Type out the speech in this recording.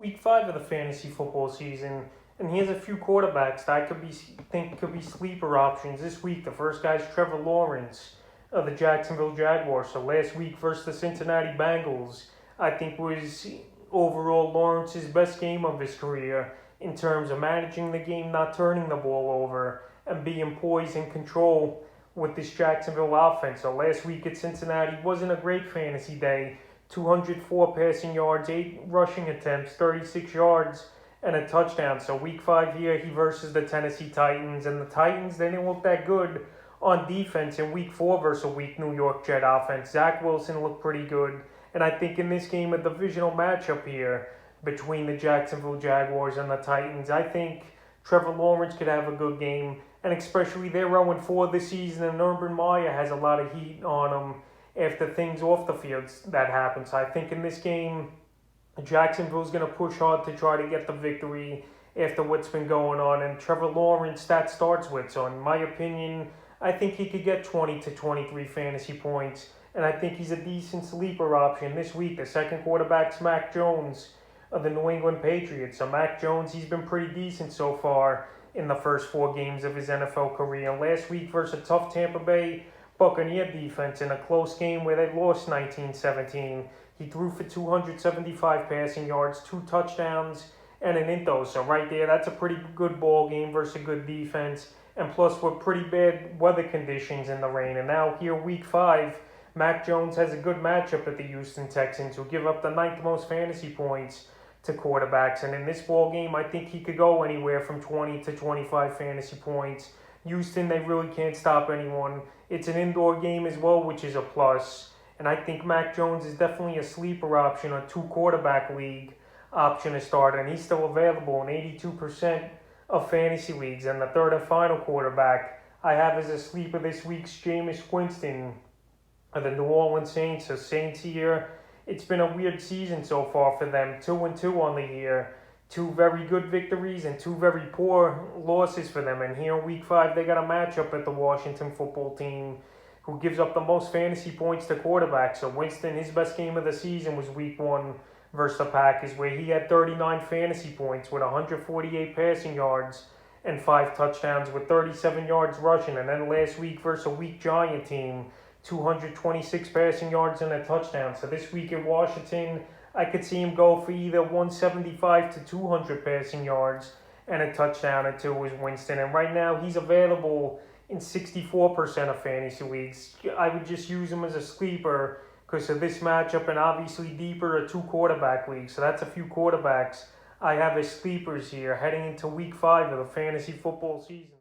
Week 5 of the fantasy football season, and here's a few quarterbacks that I think could be sleeper options this week. The first guy's Trevor Lawrence of the Jacksonville Jaguars. So last week versus the Cincinnati Bengals, I think was overall Lawrence's best game of his career in terms of managing the game, not turning the ball over, and being poised and control with this Jacksonville offense. So last week at Cincinnati wasn't a great fantasy day. 204 passing yards, 8 rushing attempts, 36 yards, and a touchdown. So week 5 here, he versus the Tennessee Titans. And the Titans, they didn't look that good on defense in week 4 versus a weak New York Jet offense. Zach Wilson looked pretty good. And I think in this game, a divisional matchup here between the Jacksonville Jaguars and the Titans, I think Trevor Lawrence could have a good game. And especially they're 0-4 this season, and Urban Meyer has a lot of heat on him after things off the field that happen. So I think in this game, Jacksonville's going to push hard to try to get the victory after what's been going on. And Trevor Lawrence, that starts with. So in my opinion, I think he could get 20 to 23 fantasy points. And I think he's a decent sleeper option this week. The second quarterback's Mac Jones of the New England Patriots. So Mac Jones, he's been pretty decent so far in the first 4 games of his NFL career. And last week versus a tough Tampa Bay Buccaneer defense in a close game where they lost 19-17. He threw for 275 passing yards, 2 touchdowns, and an into. So right there, that's a pretty good ball game versus a good defense. And plus, with pretty bad weather conditions in the rain. And now here, week 5, Mac Jones has a good matchup at the Houston Texans, who give up the 9th most fantasy points to quarterbacks. And in this ball game, I think he could go anywhere from 20 to 25 fantasy points. Houston, they really can't stop anyone. It's an indoor game as well, which is a plus. And I think Mac Jones is definitely a sleeper option, a 2-quarterback league option to start. And he's still available in 82% of fantasy leagues. And the third and final quarterback I have as a sleeper this week's Jameis Winston of the New Orleans Saints. The Saints here, it's been a weird season so far for them. 2-2 on the year. 2 very good victories and 2 very poor losses for them. And here in week 5, they got a matchup at the Washington football team, who gives up the most fantasy points to quarterbacks. So Winston, his best game of the season was week 1 versus the Packers, where he had 39 fantasy points with 148 passing yards and 5 touchdowns with 37 yards rushing. And then last week versus a weak Giant team, 226 passing yards and a touchdown. So this week in Washington, I could see him go for either 175 to 200 passing yards and a touchdown or 2 with Winston. And right now, he's available in 64% of fantasy leagues. I would just use him as a sleeper because of this matchup, and obviously deeper, a 2-quarterback league. So that's a few quarterbacks I have as sleepers here heading into week 5 of the fantasy football season.